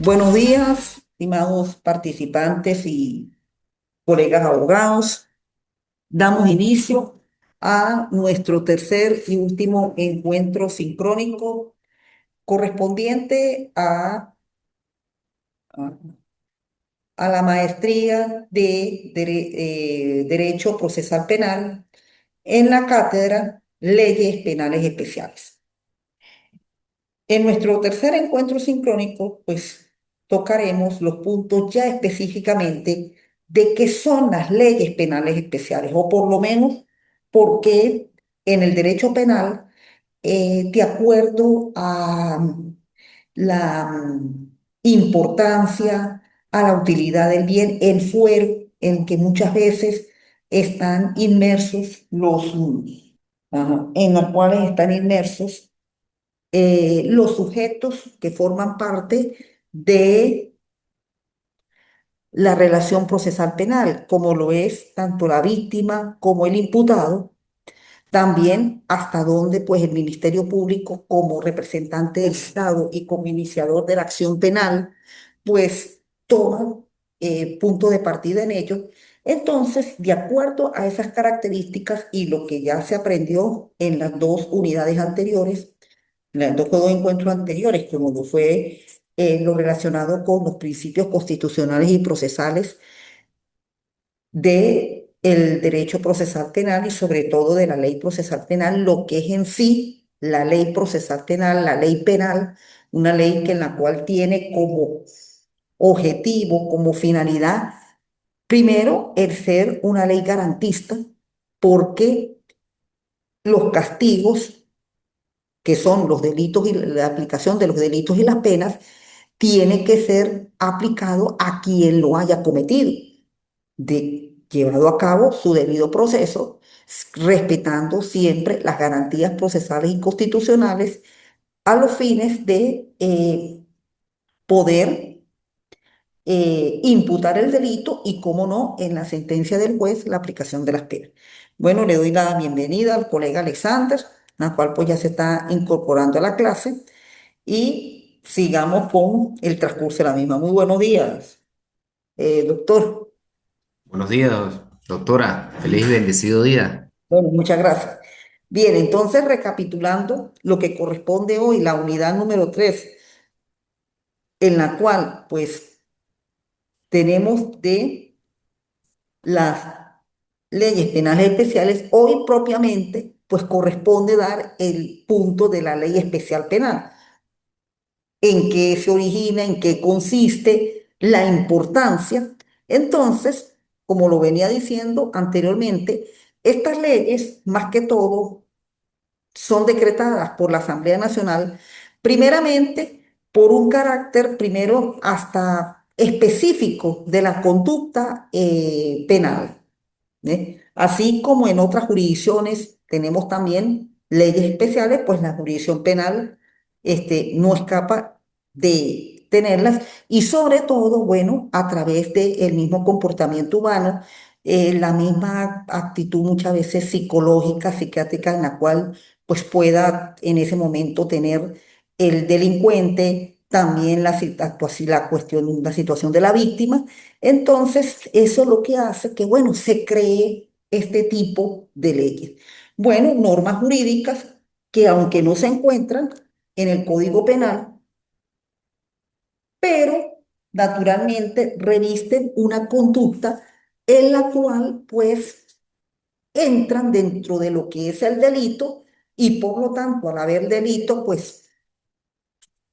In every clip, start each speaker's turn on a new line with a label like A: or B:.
A: Buenos días, estimados participantes y colegas abogados. Damos inicio a nuestro tercer y último encuentro sincrónico correspondiente a la maestría de Derecho Procesal Penal en la cátedra Leyes Penales Especiales. En nuestro tercer encuentro sincrónico, pues tocaremos los puntos ya específicamente de qué son las leyes penales especiales, o por lo menos por qué en el derecho penal, de acuerdo a la importancia, a la utilidad del bien, el fuero en que muchas veces están inmersos en los cuales están inmersos los sujetos que forman parte de la relación procesal penal, como lo es tanto la víctima como el imputado, también hasta dónde pues el Ministerio Público como representante del Estado y como iniciador de la acción penal, pues toma punto de partida en ello. Entonces, de acuerdo a esas características y lo que ya se aprendió en las dos unidades anteriores, los dos encuentros anteriores, como lo fue lo relacionado con los principios constitucionales y procesales de el derecho procesal penal y sobre todo de la ley procesal penal, lo que es en sí la ley procesal penal, la ley penal, una ley que en la cual tiene como objetivo, como finalidad, primero, el ser una ley garantista, porque los castigos que son los delitos y la aplicación de los delitos y las penas, tiene que ser aplicado a quien lo haya cometido, llevado a cabo su debido proceso, respetando siempre las garantías procesales y constitucionales a los fines de poder imputar el delito y, cómo no, en la sentencia del juez, la aplicación de las penas. Bueno, le doy la bienvenida al colega Alexander, la cual pues ya se está incorporando a la clase y sigamos con el transcurso de la misma. Muy buenos días, doctor.
B: Buenos días, doctora. Feliz y bendecido día.
A: Bueno, muchas gracias. Bien, entonces recapitulando lo que corresponde hoy, la unidad número 3, en la cual pues tenemos de las leyes penales especiales, hoy propiamente pues corresponde dar el punto de la ley especial penal, en qué se origina, en qué consiste, la importancia. Entonces, como lo venía diciendo anteriormente, estas leyes, más que todo, son decretadas por la Asamblea Nacional, primeramente por un carácter, primero, hasta específico de la conducta penal. Así como en otras jurisdicciones tenemos también leyes especiales, pues la jurisdicción penal no escapa de tenerlas y sobre todo, bueno, a través del mismo comportamiento humano, la misma actitud muchas veces psicológica, psiquiátrica, en la cual pues pueda en ese momento tener el delincuente, también la cuestión, la situación de la víctima. Entonces, eso es lo que hace que, bueno, se cree este tipo de leyes. Bueno, normas jurídicas que aunque no se encuentran en el Código Penal, pero naturalmente revisten una conducta en la cual, pues, entran dentro de lo que es el delito y por lo tanto, al haber delito, pues,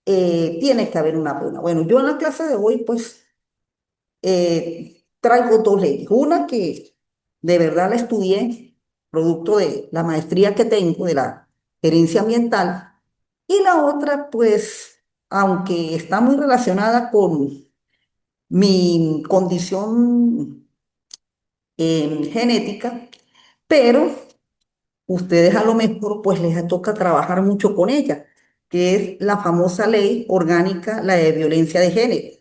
A: tiene que haber una pena. Bueno, yo en la clase de hoy, pues, traigo dos leyes. Una que de verdad la estudié, producto de la maestría que tengo de la gerencia ambiental, y la otra, pues, aunque está muy relacionada con mi condición genética, pero ustedes a lo mejor pues les toca trabajar mucho con ella, que es la famosa ley orgánica, la de violencia de género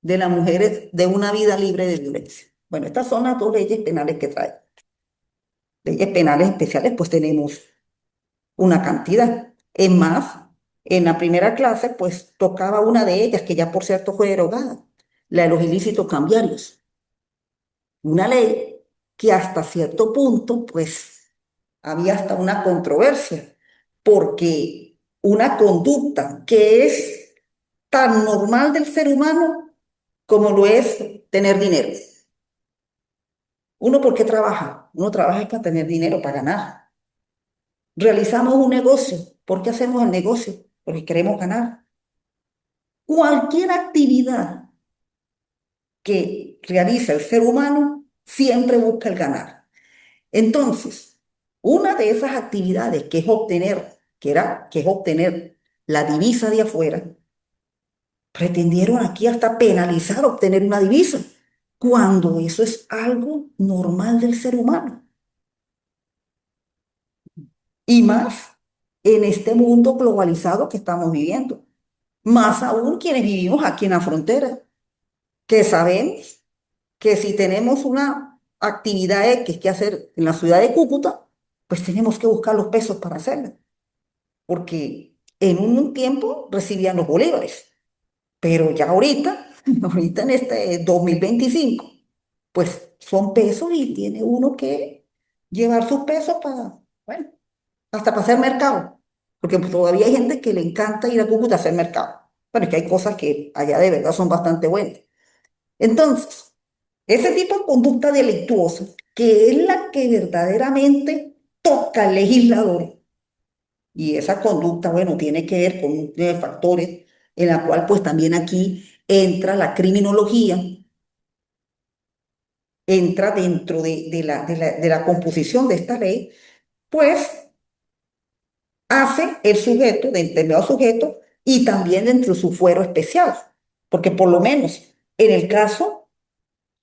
A: de las mujeres de una vida libre de violencia. Bueno, estas son las dos leyes penales que trae. Leyes penales especiales, pues tenemos una cantidad. Es más, en la primera clase, pues tocaba una de ellas, que ya por cierto fue derogada, la de los ilícitos cambiarios. Una ley que hasta cierto punto, pues había hasta una controversia, porque una conducta que es tan normal del ser humano como lo es tener dinero. ¿Uno por qué trabaja? Uno trabaja para tener dinero, para ganar. Realizamos un negocio. ¿Por qué hacemos el negocio? Porque queremos ganar. Cualquier actividad que realiza el ser humano siempre busca el ganar. Entonces, una de esas actividades que es obtener, que es obtener la divisa de afuera, pretendieron aquí hasta penalizar obtener una divisa, cuando eso es algo normal del ser humano. Y más en este mundo globalizado que estamos viviendo. Más aún quienes vivimos aquí en la frontera, que sabemos que si tenemos una actividad X que hacer en la ciudad de Cúcuta, pues tenemos que buscar los pesos para hacerla, porque en un tiempo recibían los bolívares, pero ya ahorita, ahorita en este 2025, pues son pesos y tiene uno que llevar sus pesos para, bueno, hasta para hacer mercado, porque pues, todavía hay gente que le encanta ir a Cúcuta a hacer mercado. Pero es que hay cosas que allá de verdad son bastante buenas. Entonces, ese tipo de conducta delictuosa, que es la que verdaderamente toca al legislador, y esa conducta, bueno, tiene que ver con un de factores en la cual pues también aquí entra la criminología, entra dentro de la composición de esta ley, pues hace el sujeto, de determinado sujeto, y también dentro de su fuero especial, porque por lo menos en el caso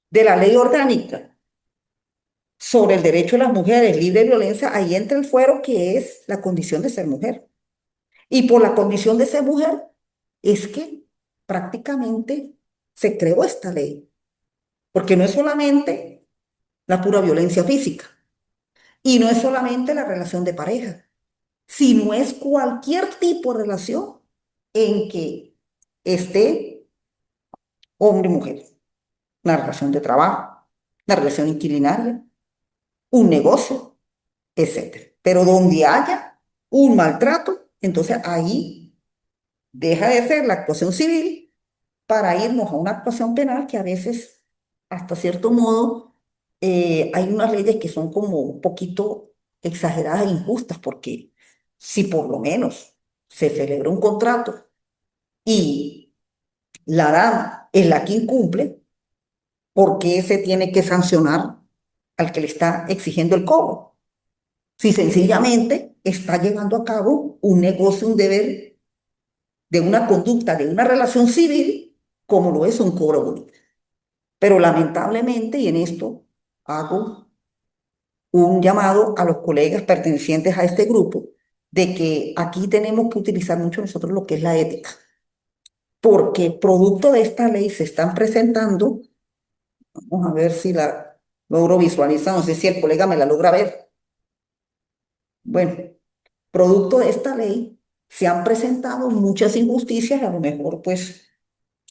A: de la ley orgánica sobre el derecho de las mujeres libre de violencia, ahí entra el fuero que es la condición de ser mujer. Y por la condición de ser mujer es que prácticamente se creó esta ley, porque no es solamente la pura violencia física y no es solamente la relación de pareja, sino es cualquier tipo de relación en que esté hombre y mujer, una relación de trabajo, una relación inquilinaria, un negocio, etcétera. Pero donde haya un maltrato, entonces ahí deja de ser la actuación civil para irnos a una actuación penal que a veces, hasta cierto modo, hay unas leyes que son como un poquito exageradas e injustas, porque si por lo menos se celebra un contrato y la dama es la que incumple, ¿por qué se tiene que sancionar al que le está exigiendo el cobro? Si sencillamente está llevando a cabo un negocio, un deber de una conducta, de una relación civil, como lo es un cobro bonito. Pero lamentablemente, y en esto hago un llamado a los colegas pertenecientes a este grupo, de que aquí tenemos que utilizar mucho nosotros lo que es la ética, porque producto de esta ley se están presentando, vamos a ver si la logro visualizar, no sé si el colega me la logra ver. Bueno, producto de esta ley se han presentado muchas injusticias, a lo mejor pues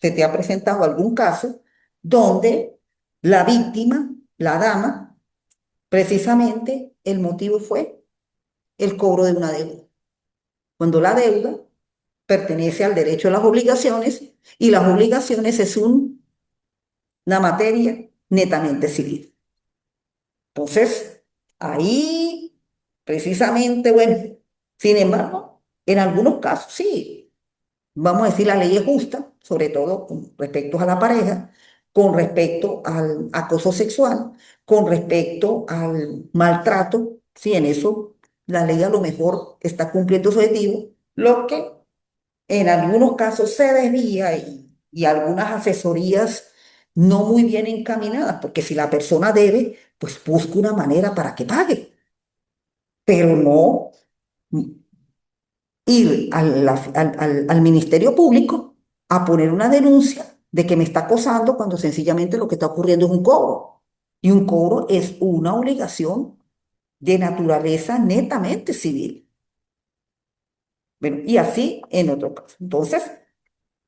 A: se te ha presentado algún caso donde la víctima, la dama, precisamente el motivo fue el cobro de una deuda, cuando la deuda pertenece al derecho a las obligaciones y las obligaciones es una materia netamente civil. Entonces, ahí precisamente, bueno, sin embargo, en algunos casos sí, vamos a decir, la ley es justa, sobre todo con respecto a la pareja, con respecto al acoso sexual, con respecto al maltrato, sí, en eso la ley a lo mejor está cumpliendo su objetivo, lo que en algunos casos se desvía y algunas asesorías no muy bien encaminadas, porque si la persona debe, pues busca una manera para que pague, pero no ir al Ministerio Público a poner una denuncia de que me está acosando cuando sencillamente lo que está ocurriendo es un cobro. Y un cobro es una obligación de naturaleza netamente civil. Bueno, y así en otro caso. Entonces,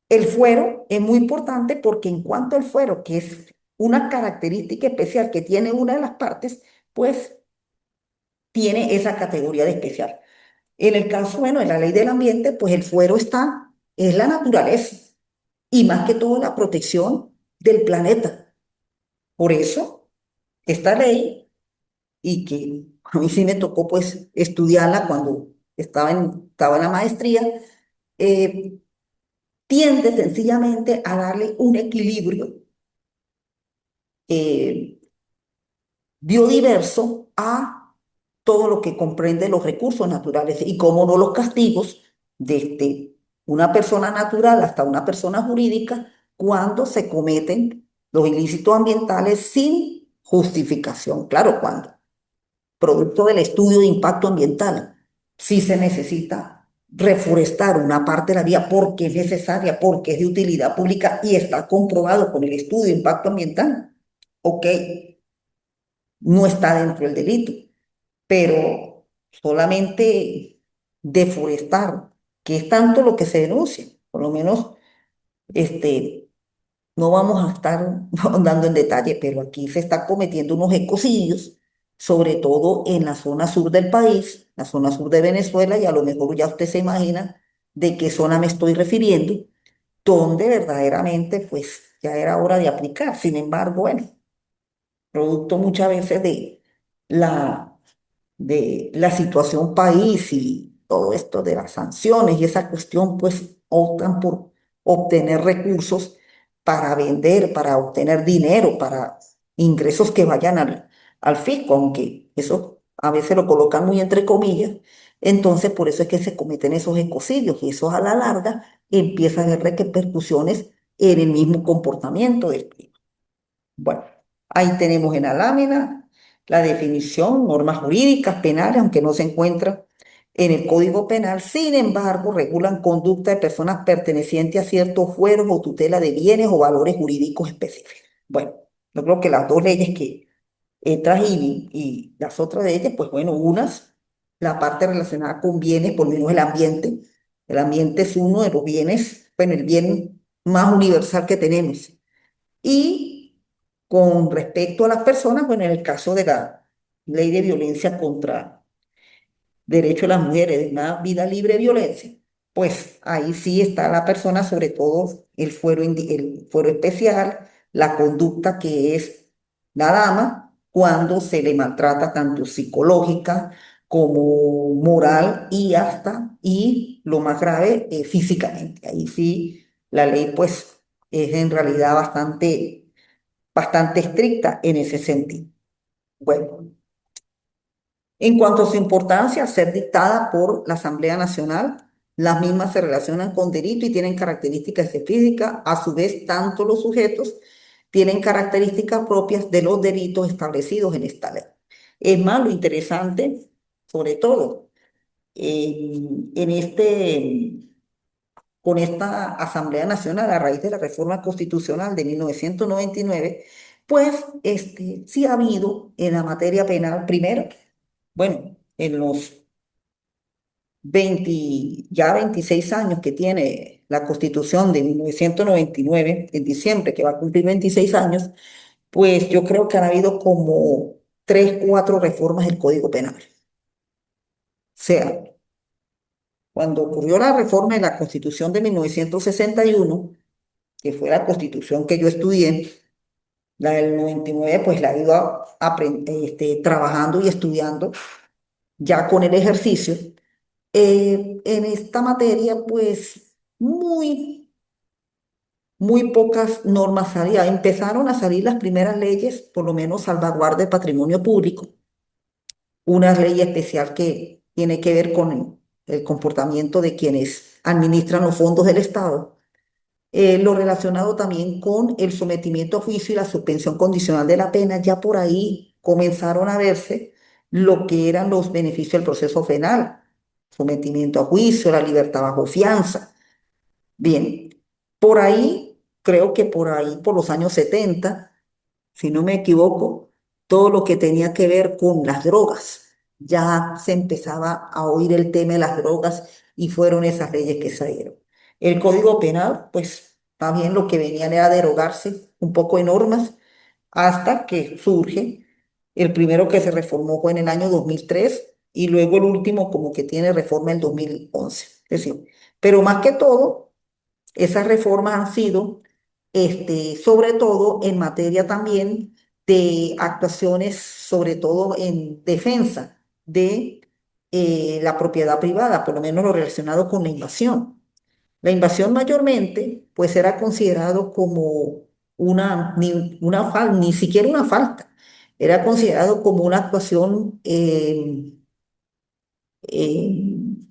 A: el fuero es muy importante porque en cuanto al fuero, que es una característica especial que tiene una de las partes, pues tiene esa categoría de especial. En el caso, bueno, de la ley del ambiente, pues el fuero está, es la naturaleza y más que todo la protección del planeta. Por eso, esta ley, y que a mí sí me tocó pues estudiarla cuando estaba en la maestría, eh, tiende sencillamente a darle un equilibrio eh, biodiverso a todo lo que comprende los recursos naturales y cómo no los castigos desde una persona natural hasta una persona jurídica cuando se cometen los ilícitos ambientales sin justificación. Claro, cuando producto del estudio de impacto ambiental, sí se necesita reforestar una parte de la vía porque es necesaria, porque es de utilidad pública y está comprobado con el estudio de impacto ambiental. Ok, no está dentro del delito, pero solamente deforestar, que es tanto lo que se denuncia, por lo menos este, no vamos a estar andando en detalle, pero aquí se está cometiendo unos ecocidios, sobre todo en la zona sur del país, la zona sur de Venezuela, y a lo mejor ya usted se imagina de qué zona me estoy refiriendo, donde verdaderamente pues ya era hora de aplicar. Sin embargo, bueno, producto muchas veces la de la situación país y todo esto de las sanciones y esa cuestión, pues optan por obtener recursos para vender, para obtener dinero, para ingresos que vayan al fisco, aunque eso a veces lo colocan muy entre comillas. Entonces, por eso es que se cometen esos ecocidios y eso a la larga empieza a haber repercusiones en el mismo comportamiento del clima. Bueno, ahí tenemos en la lámina la definición, normas jurídicas, penales, aunque no se encuentra en el Código Penal, sin embargo, regulan conducta de personas pertenecientes a ciertos fueros o tutela de bienes o valores jurídicos específicos. Bueno, yo creo que las dos leyes que traje y las otras de ellas, pues bueno, unas, la parte relacionada con bienes, por lo menos el ambiente. El ambiente es uno de los bienes, bueno, el bien más universal que tenemos. Y con respecto a las personas, bueno, en el caso de la ley de violencia contra derecho de las mujeres, de una vida libre de violencia, pues ahí sí está la persona, sobre todo el fuero especial, la conducta que es la dama cuando se le maltrata tanto psicológica como moral y lo más grave, físicamente. Ahí sí la ley pues es en realidad bastante estricta en ese sentido. Bueno, en cuanto a su importancia, al ser dictada por la Asamblea Nacional, las mismas se relacionan con delito y tienen características específicas. A su vez, tanto los sujetos tienen características propias de los delitos establecidos en esta ley. Es más, lo interesante, sobre todo, en con esta Asamblea Nacional a raíz de la reforma constitucional de 1999, pues sí ha habido en la materia penal, primero, bueno, en los 26 años que tiene la Constitución de 1999, en diciembre, que va a cumplir 26 años, pues yo creo que han habido como 3, 4 reformas del Código Penal. O sea, cuando ocurrió la reforma de la Constitución de 1961, que fue la Constitución que yo estudié, la del 99, pues la he ido trabajando y estudiando ya con el ejercicio. En esta materia, pues muy pocas normas salían. Empezaron a salir las primeras leyes, por lo menos salvaguarda del patrimonio público, una ley especial que tiene que ver con el comportamiento de quienes administran los fondos del Estado. Lo relacionado también con el sometimiento a juicio y la suspensión condicional de la pena, ya por ahí comenzaron a verse lo que eran los beneficios del proceso penal, sometimiento a juicio, la libertad bajo fianza. Bien, por ahí, creo que por ahí, por los años 70, si no me equivoco, todo lo que tenía que ver con las drogas. Ya se empezaba a oír el tema de las drogas y fueron esas leyes que salieron. El Código Penal, pues también lo que venían era derogarse un poco de normas hasta que surge. El primero que se reformó fue en el año 2003 y luego el último como que tiene reforma en 2011. Es decir, pero más que todo, esas reformas han sido, sobre todo en materia también de actuaciones, sobre todo en defensa de la propiedad privada, por lo menos lo relacionado con la invasión. La invasión mayormente, pues era considerado como ni siquiera una falta, era considerado como una actuación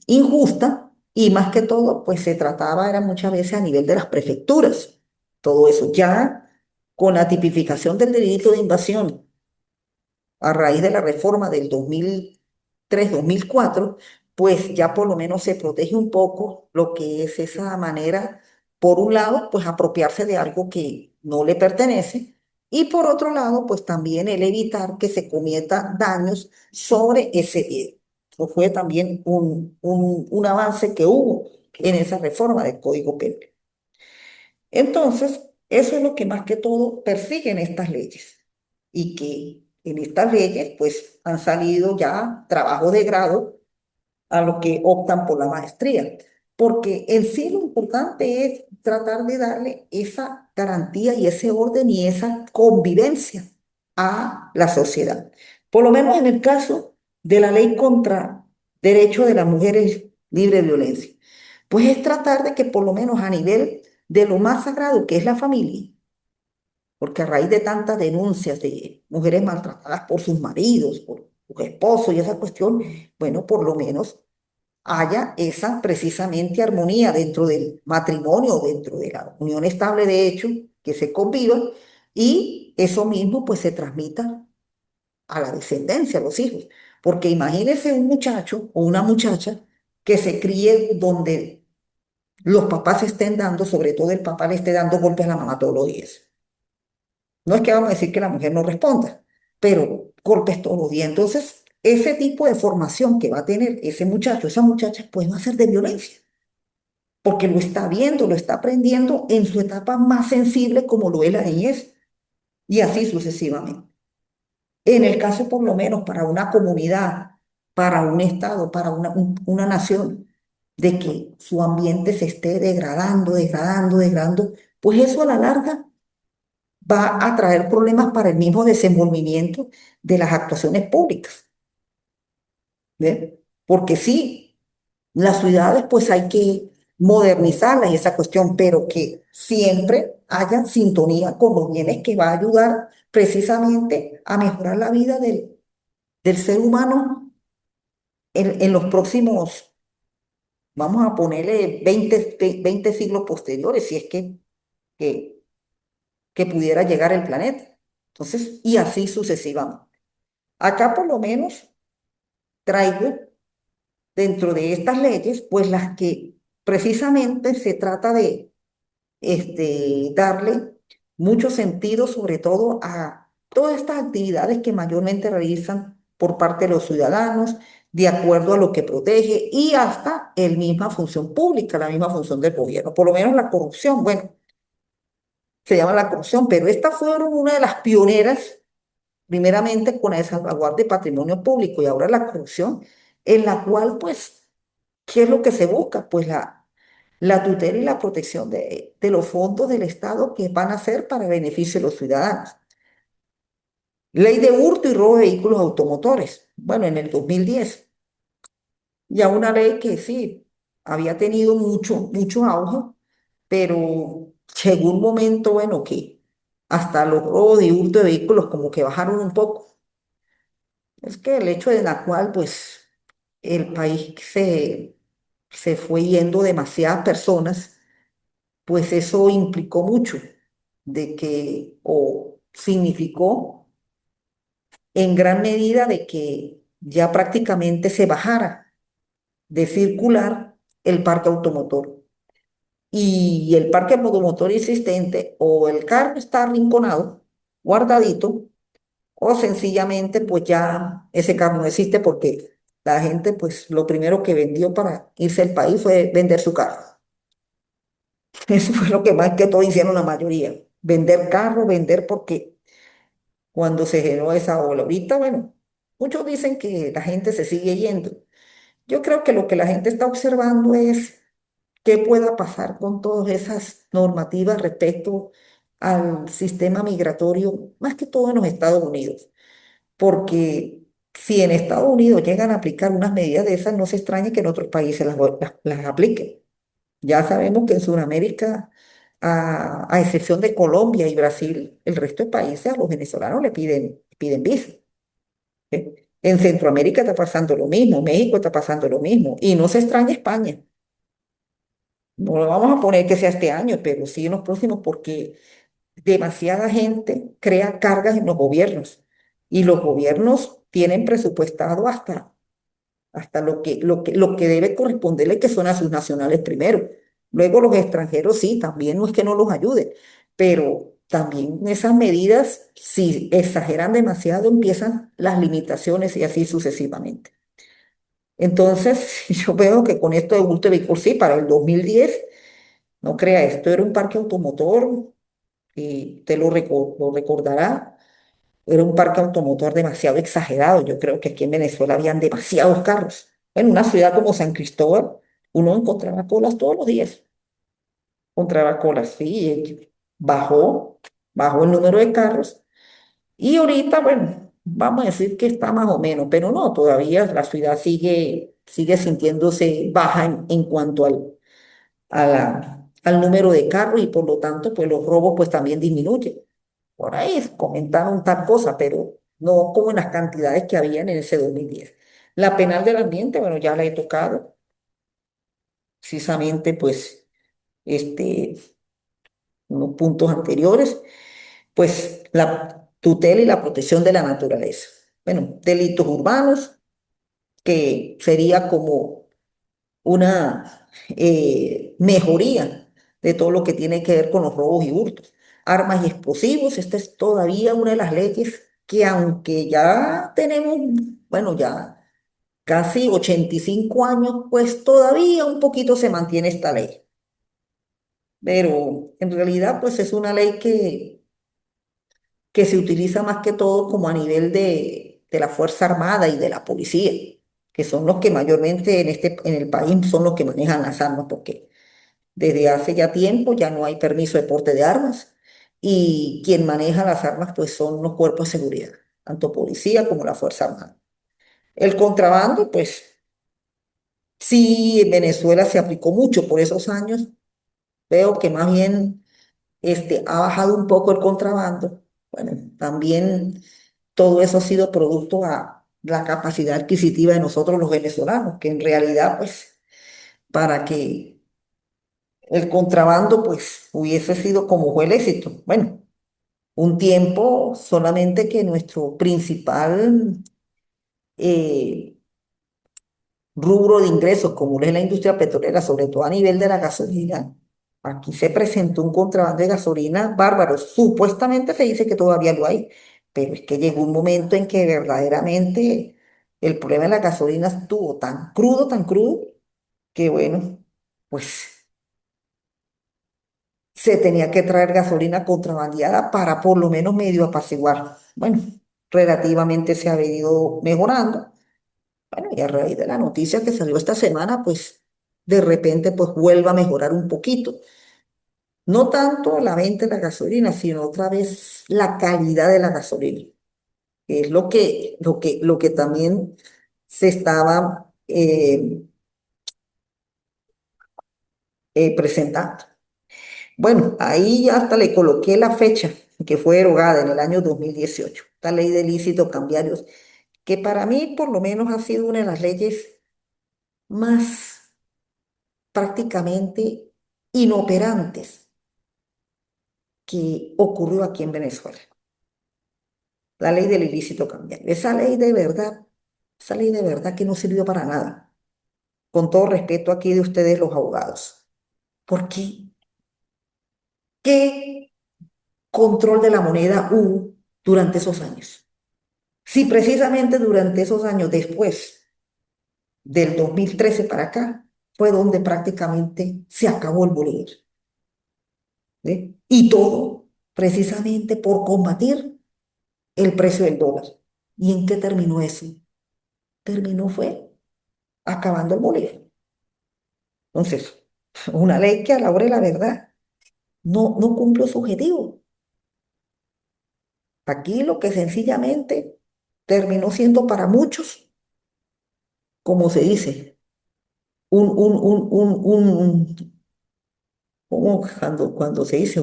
A: injusta y más que todo, pues se trataba, era muchas veces a nivel de las prefecturas, todo eso. Ya con la tipificación del delito de invasión a raíz de la reforma del 2003-2004, pues ya por lo menos se protege un poco lo que es esa manera, por un lado, pues apropiarse de algo que no le pertenece, y por otro lado, pues también el evitar que se cometa daños sobre ese bien. Eso fue también un avance que hubo en esa reforma del Código Penal. Entonces, eso es lo que más que todo persiguen estas leyes y que en estas leyes pues han salido ya trabajos de grado a los que optan por la maestría, porque en sí lo importante es tratar de darle esa garantía y ese orden y esa convivencia a la sociedad. Por lo menos en el caso de la ley contra derecho de las mujeres libre de violencia, pues es tratar de que por lo menos a nivel de lo más sagrado que es la familia, porque a raíz de tantas denuncias de mujeres maltratadas por sus maridos, por sus esposos y esa cuestión, bueno, por lo menos haya esa precisamente armonía dentro del matrimonio, dentro de la unión estable de hecho, que se conviva y eso mismo pues se transmita a la descendencia, a los hijos. Porque imagínese un muchacho o una muchacha que se críe donde los papás se estén dando, sobre todo el papá le esté dando golpes a la mamá todos los días. No es que vamos a decir que la mujer no responda, pero golpes todos los días. Entonces, ese tipo de formación que va a tener ese muchacho, esa muchacha, pues va a ser de violencia, porque lo está viendo, lo está aprendiendo en su etapa más sensible como lo es la niñez, y así sucesivamente. En el caso, por lo menos, para una comunidad, para un estado, para una nación, de que su ambiente se esté degradando, degradando, degradando, pues eso a la larga va a traer problemas para el mismo desenvolvimiento de las actuaciones públicas, ¿ve? Porque sí, las ciudades pues hay que modernizarlas y esa cuestión, pero que siempre haya sintonía con los bienes que va a ayudar precisamente a mejorar la vida del ser humano en los próximos, vamos a ponerle 20 siglos posteriores, si es que, que pudiera llegar el planeta. Entonces, y así sucesivamente. Acá por lo menos traigo dentro de estas leyes, pues las que precisamente se trata de darle mucho sentido, sobre todo a todas estas actividades que mayormente realizan por parte de los ciudadanos, de acuerdo a lo que protege y hasta el misma función pública, la misma función del gobierno. Por lo menos la corrupción, bueno, se llama la corrupción, pero estas fueron una de las pioneras, primeramente con la de salvaguardia de patrimonio público y ahora la corrupción, en la cual, pues, ¿qué es lo que se busca? Pues la tutela y la protección de los fondos del Estado que van a ser para beneficio de los ciudadanos. Ley de hurto y robo de vehículos automotores. Bueno, en el 2010. Ya una ley que sí, había tenido mucho auge, pero llegó un momento, bueno, que hasta los robos y hurto de vehículos como que bajaron un poco. Es que el hecho de la cual, pues, el país se fue yendo demasiadas personas, pues eso implicó mucho de que, o significó en gran medida de que ya prácticamente se bajara de circular el parque automotor. Y el parque automotor existente, o el carro está arrinconado, guardadito, o sencillamente pues ya ese carro no existe porque la gente pues lo primero que vendió para irse del país fue vender su carro. Eso fue lo que más que todo hicieron la mayoría. Vender carro, vender porque cuando se generó esa ola. Ahorita, bueno, muchos dicen que la gente se sigue yendo. Yo creo que lo que la gente está observando es qué pueda pasar con todas esas normativas respecto al sistema migratorio, más que todo en los Estados Unidos. Porque si en Estados Unidos llegan a aplicar unas medidas de esas, no se extrañe que en otros países las apliquen. Ya sabemos que en Sudamérica, a excepción de Colombia y Brasil, el resto de países a los venezolanos le piden visa. ¿Eh? En Centroamérica está pasando lo mismo, México está pasando lo mismo, y no se extraña España. No lo vamos a poner que sea este año, pero sí en los próximos, porque demasiada gente crea cargas en los gobiernos, y los gobiernos tienen presupuestado hasta lo que debe corresponderle, que son a sus nacionales primero. Luego los extranjeros sí, también no es que no los ayude, pero también esas medidas, si exageran demasiado, empiezan las limitaciones y así sucesivamente. Entonces, yo veo que con esto de bulto de vehículos, sí, para el 2010, no crea, esto era un parque automotor, y te lo recordará, era un parque automotor demasiado exagerado. Yo creo que aquí en Venezuela habían demasiados carros. En una ciudad como San Cristóbal, uno encontraba colas todos los días. Encontraba colas, sí. Bajó, bajó el número de carros. Y ahorita, bueno, vamos a decir que está más o menos, pero no, todavía la ciudad sigue sintiéndose baja en cuanto al número de carros, y por lo tanto, pues los robos pues también disminuyen. Por ahí comentaron tal cosa, pero no como en las cantidades que habían en ese 2010. La penal del ambiente, bueno, ya la he tocado, precisamente, pues, unos puntos anteriores, pues la tutela y la protección de la naturaleza. Bueno, delitos urbanos, que sería como una mejoría de todo lo que tiene que ver con los robos y hurtos. Armas y explosivos, esta es todavía una de las leyes que, aunque ya tenemos, bueno, ya casi 85 años, pues todavía un poquito se mantiene esta ley. Pero en realidad pues es una ley que se utiliza más que todo como a nivel de la Fuerza Armada y de la policía, que son los que mayormente en el país son los que manejan las armas, porque desde hace ya tiempo ya no hay permiso de porte de armas, y quien maneja las armas pues son los cuerpos de seguridad, tanto policía como la Fuerza Armada. El contrabando, pues sí, en Venezuela se aplicó mucho por esos años. Veo que más bien ha bajado un poco el contrabando. Bueno, también todo eso ha sido producto a la capacidad adquisitiva de nosotros los venezolanos, que en realidad pues para que el contrabando pues hubiese sido como fue el éxito. Bueno, un tiempo solamente que nuestro principal eh, rubro de ingresos, como es la industria petrolera, sobre todo a nivel de la gasolina, aquí se presentó un contrabando de gasolina bárbaro. Supuestamente se dice que todavía lo hay, pero es que llegó un momento en que verdaderamente el problema de la gasolina estuvo tan crudo, que bueno, pues se tenía que traer gasolina contrabandeada para por lo menos medio apaciguar. Bueno, relativamente se ha venido mejorando. Bueno, y a raíz de la noticia que salió esta semana, pues de repente pues vuelva a mejorar un poquito. No tanto la venta de la gasolina, sino otra vez la calidad de la gasolina, que es lo que también se estaba presentando. Bueno, ahí ya hasta le coloqué la fecha que fue derogada en el año 2018, esta ley de ilícitos cambiarios, que para mí por lo menos ha sido una de las leyes más prácticamente inoperantes que ocurrió aquí en Venezuela. La ley del ilícito cambiario. Esa ley de verdad que no sirvió para nada. Con todo respeto aquí de ustedes los abogados. ¿Por qué? ¿Qué control de la moneda hubo durante esos años? Si precisamente durante esos años después del 2013 para acá, fue donde prácticamente se acabó el bolívar. ¿Ve? Y todo precisamente por combatir el precio del dólar. ¿Y en qué terminó eso? Terminó fue acabando el bolívar. Entonces, una ley que a la hora de la verdad no cumplió su objetivo. Aquí lo que sencillamente terminó siendo para muchos, como se dice, cuando se dice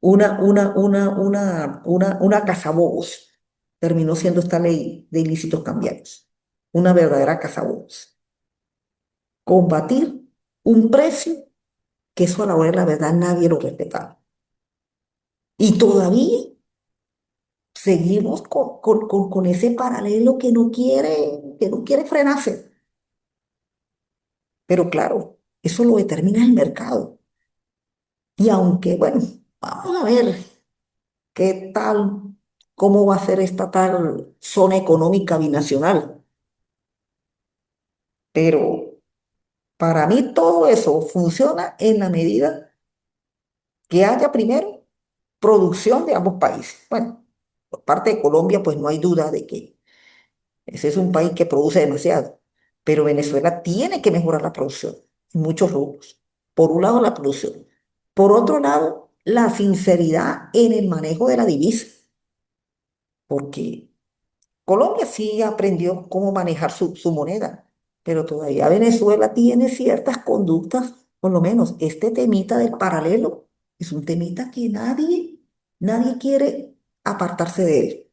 A: una cazabobos, terminó siendo esta ley de ilícitos cambiarios, una verdadera cazabobos. Combatir un precio que eso a la hora de la verdad nadie lo respetaba. Y todavía seguimos con ese paralelo que no quiere frenarse. Pero claro, eso lo determina el mercado. Y aunque, bueno, vamos a ver qué tal, cómo va a ser esta tal zona económica binacional. Pero para mí todo eso funciona en la medida que haya primero producción de ambos países. Bueno, por parte de Colombia, pues no hay duda de que ese es un país que produce demasiado, pero Venezuela tiene que mejorar la producción en muchos rubros. Por un lado, la producción. Por otro lado, la sinceridad en el manejo de la divisa, porque Colombia sí aprendió cómo manejar su moneda, pero todavía Venezuela tiene ciertas conductas, por lo menos este temita del paralelo, es un temita que nadie quiere apartarse de él.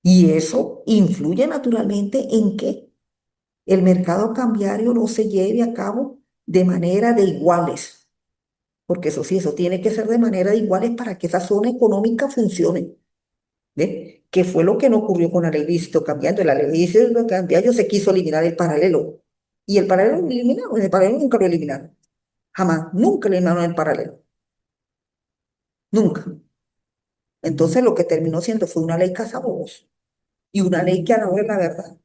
A: Y eso influye naturalmente en que el mercado cambiario no se lleve a cabo de manera de iguales, porque eso sí, eso tiene que ser de manera de iguales para que esa zona económica funcione. ¿Ve? Que fue lo que no ocurrió con la ley de lícito cambiario. La ley de lícito cambiario se quiso eliminar el paralelo. Y el paralelo lo eliminaron, el paralelo nunca lo eliminaron. Jamás, nunca eliminaron el paralelo. Nunca. Entonces lo que terminó siendo fue una ley cazabobos y una ley que a la hora de la verdad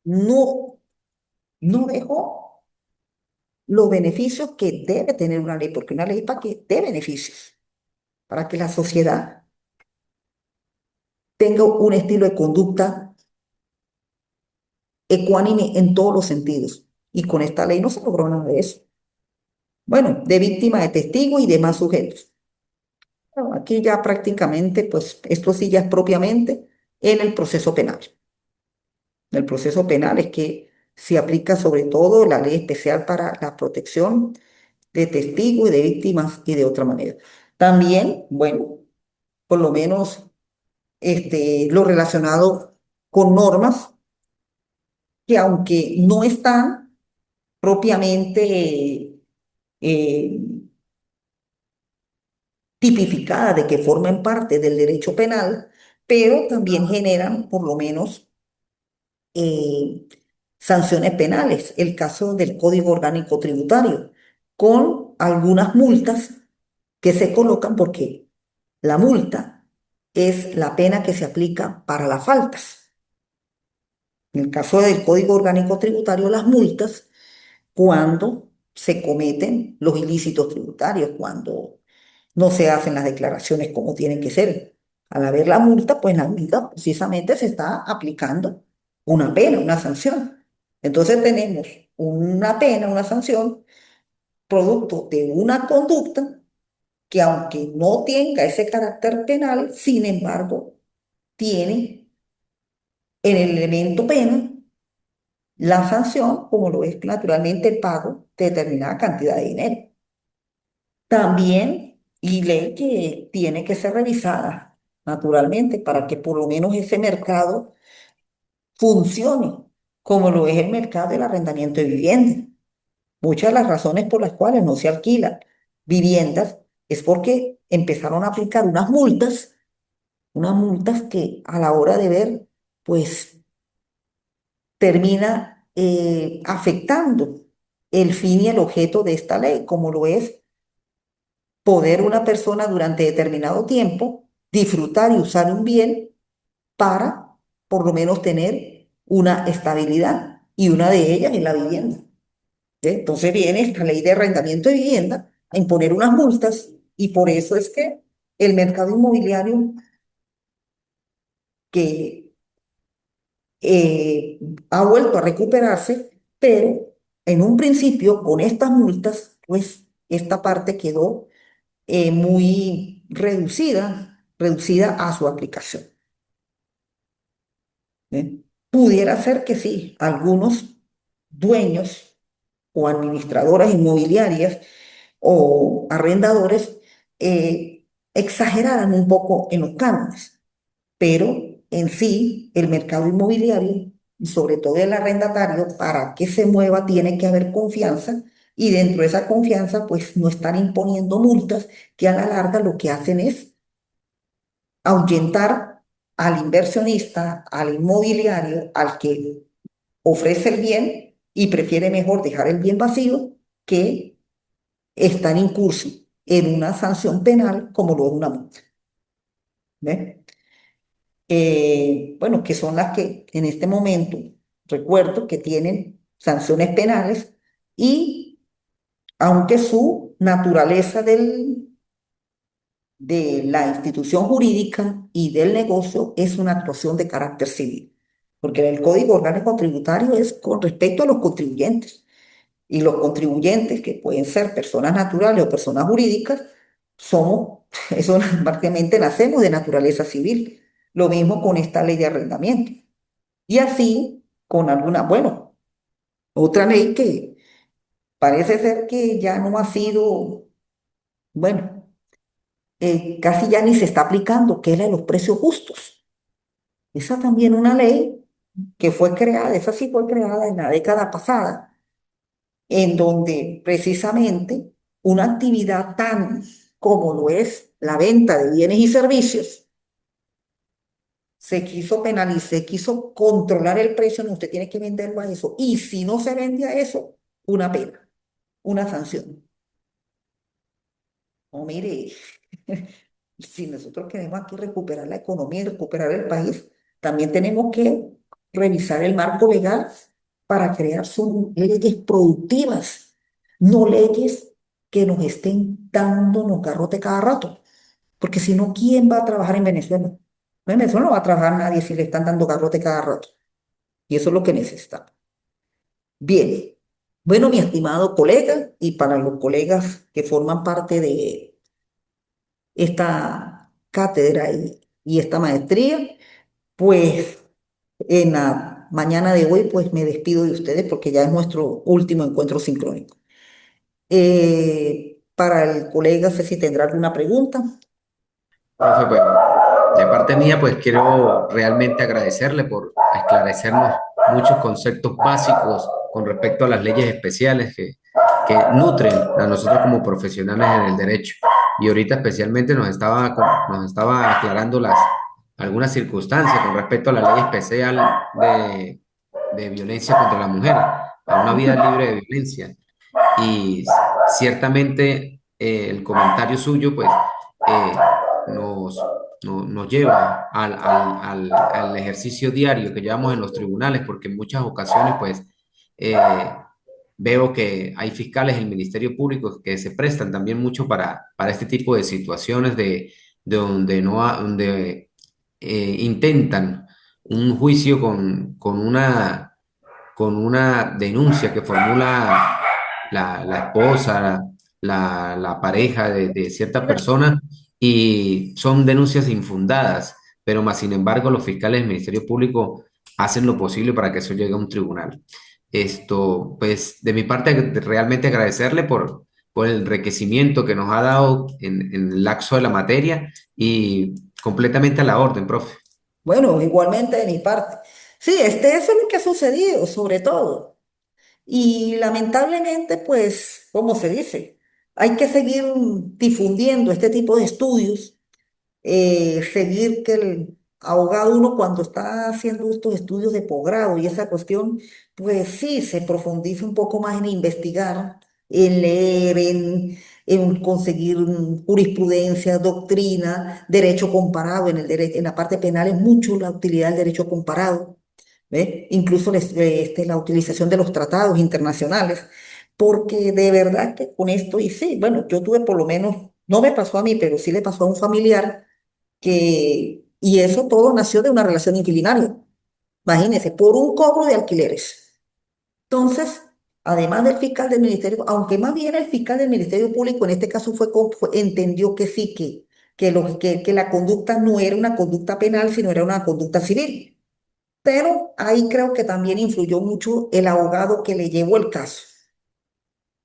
A: no, no dejó los beneficios que debe tener una ley, porque una ley para que dé beneficios, para que la sociedad tenga un estilo de conducta ecuánime en todos los sentidos. Y con esta ley no se logró nada de eso. Bueno, de víctima, de testigo y demás sujetos. Bueno, aquí ya prácticamente, pues esto sí ya es propiamente en el proceso penal. El proceso penal es que se aplica sobre todo la ley especial para la protección de testigos y de víctimas y de otra manera. También, bueno, por lo menos lo relacionado con normas que aunque no están propiamente eh, tipificadas de que formen parte del derecho penal, pero también generan por lo menos eh, sanciones penales. El caso del Código Orgánico Tributario, con algunas multas que se colocan porque la multa es la pena que se aplica para las faltas. En el caso del Código Orgánico Tributario, las multas cuando se cometen los ilícitos tributarios, cuando no se hacen las declaraciones como tienen que ser. Al haber la multa, pues la multa precisamente se está aplicando una pena, una sanción. Entonces tenemos una pena, una sanción, producto de una conducta que aunque no tenga ese carácter penal, sin embargo, tiene en el elemento pena la sanción, como lo es naturalmente el pago de determinada cantidad de dinero. También, y ley que tiene que ser revisada, naturalmente, para que por lo menos ese mercado funcione, como lo es el mercado del arrendamiento de vivienda. Muchas de las razones por las cuales no se alquilan viviendas es porque empezaron a aplicar unas multas que a la hora de ver, pues termina afectando el fin y el objeto de esta ley, como lo es poder una persona durante determinado tiempo disfrutar y usar un bien para por lo menos tener una estabilidad y una de ellas es la vivienda. ¿Sí? Entonces viene esta ley de arrendamiento de vivienda a imponer unas multas y por eso es que el mercado inmobiliario que ha vuelto a recuperarse, pero en un principio con estas multas, pues esta parte quedó muy reducida a su aplicación. ¿Eh? Pudiera ser que sí, algunos dueños o administradoras inmobiliarias o arrendadores exageraran un poco en los cánones, pero en sí el mercado inmobiliario, y sobre todo el arrendatario, para que se mueva tiene que haber confianza y dentro de esa confianza pues no están imponiendo multas que a la larga lo que hacen es ahuyentar al inversionista, al inmobiliario, al que ofrece el bien y prefiere mejor dejar el bien vacío que estar incurso en una sanción penal como lo es una multa. ¿Ve? Bueno, que son las que en este momento recuerdo que tienen sanciones penales y aunque su naturaleza de la institución jurídica y del negocio es una actuación de carácter civil, porque el Código Orgánico Tributario es con respecto a los contribuyentes y los contribuyentes, que pueden ser personas naturales o personas jurídicas, somos, eso prácticamente nacemos de naturaleza civil. Lo mismo con esta ley de arrendamiento. Y así con alguna, bueno, otra ley que parece ser que ya no ha sido, bueno, casi ya ni se está aplicando, que es la de los precios justos. Esa también una ley que fue creada, esa sí fue creada en la década pasada, en donde precisamente una actividad tan como lo es la venta de bienes y servicios, se quiso penalizar, se quiso controlar el precio, no, usted tiene que venderlo a eso. Y si no se vende a eso, una pena, una sanción. No, mire, si nosotros queremos aquí recuperar la economía y recuperar el país, también tenemos que revisar el marco legal para crear son leyes productivas, no leyes que nos estén dándonos garrote cada rato. Porque si no, ¿quién va a trabajar en Venezuela? No, en Venezuela no va a trabajar nadie si le están dando garrote cada rato. Y eso es lo que necesitamos. Bien. Bueno, mi estimado colega, y para los colegas que forman parte de esta cátedra y esta maestría, pues en la mañana de hoy, pues me despido de ustedes porque ya es nuestro último encuentro sincrónico. Para el colega, sé si tendrá alguna pregunta.
B: Profe, pues, de parte mía, pues quiero realmente agradecerle por esclarecernos muchos conceptos básicos con respecto a las leyes especiales que nutren a nosotros como profesionales en el derecho. Y ahorita especialmente nos estaba aclarando algunas circunstancias con respecto a la ley especial de violencia contra la mujer, a una vida libre de violencia. Y ciertamente el comentario suyo pues eh, nos, nos lleva al ejercicio diario que llevamos en los tribunales, porque en muchas ocasiones pues eh, veo que hay fiscales del Ministerio Público que se prestan también mucho para este tipo de situaciones de donde, no ha- donde intentan un juicio con una denuncia que formula la esposa, la pareja de cierta persona, y son denuncias infundadas, pero más sin embargo los fiscales del Ministerio Público hacen lo posible para que eso llegue a un tribunal. Esto, pues, de mi parte, realmente agradecerle por el enriquecimiento que nos ha dado en el lapso de la materia y completamente a la orden, profe.
A: Bueno, igualmente de mi parte. Sí, eso es lo que ha sucedido, sobre todo. Y lamentablemente, pues, como se dice, hay que seguir difundiendo este tipo de estudios, seguir que el abogado uno cuando está haciendo estos estudios de posgrado y esa cuestión, pues sí, se profundiza un poco más en investigar, en leer, en conseguir jurisprudencia, doctrina, derecho comparado. En la parte penal es mucho la utilidad del derecho comparado. ¿Ve? Incluso la utilización de los tratados internacionales, porque de verdad que con esto, y sí, bueno, yo tuve por lo menos, no me pasó a mí, pero sí le pasó a un familiar y eso todo nació de una relación inquilinaria, imagínense, por un cobro de alquileres. Entonces, además del fiscal del Ministerio, aunque más bien el fiscal del Ministerio Público en este caso entendió que sí, que la conducta no era una conducta penal, sino era una conducta civil. Pero ahí creo que también influyó mucho el abogado que le llevó el caso,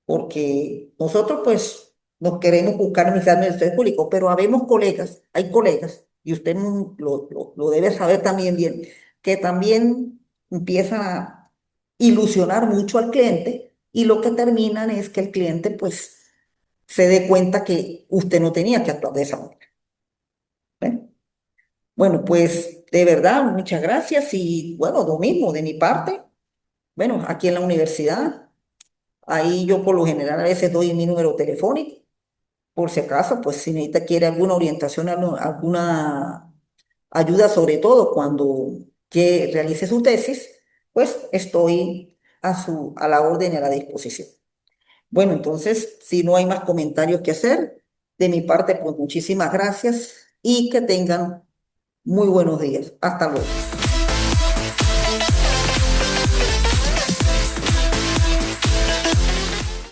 A: porque nosotros pues nos queremos buscar en el Ministerio Público, pero habemos colegas, hay colegas, y usted lo debe saber también bien, que también empiezan a ilusionar mucho al cliente y lo que terminan es que el cliente pues se dé cuenta que usted no tenía que actuar de esa manera. ¿Eh? Bueno, pues de verdad, muchas gracias y bueno, lo mismo de mi parte. Bueno, aquí en la universidad, ahí yo por lo general a veces doy mi número telefónico, por si acaso, pues si necesita, quiere alguna orientación, alguna ayuda, sobre todo cuando que realice su tesis, pues estoy a la orden y a la disposición. Bueno, entonces, si no hay más comentarios que hacer, de mi parte, pues muchísimas gracias y que tengan muy buenos días. Hasta luego.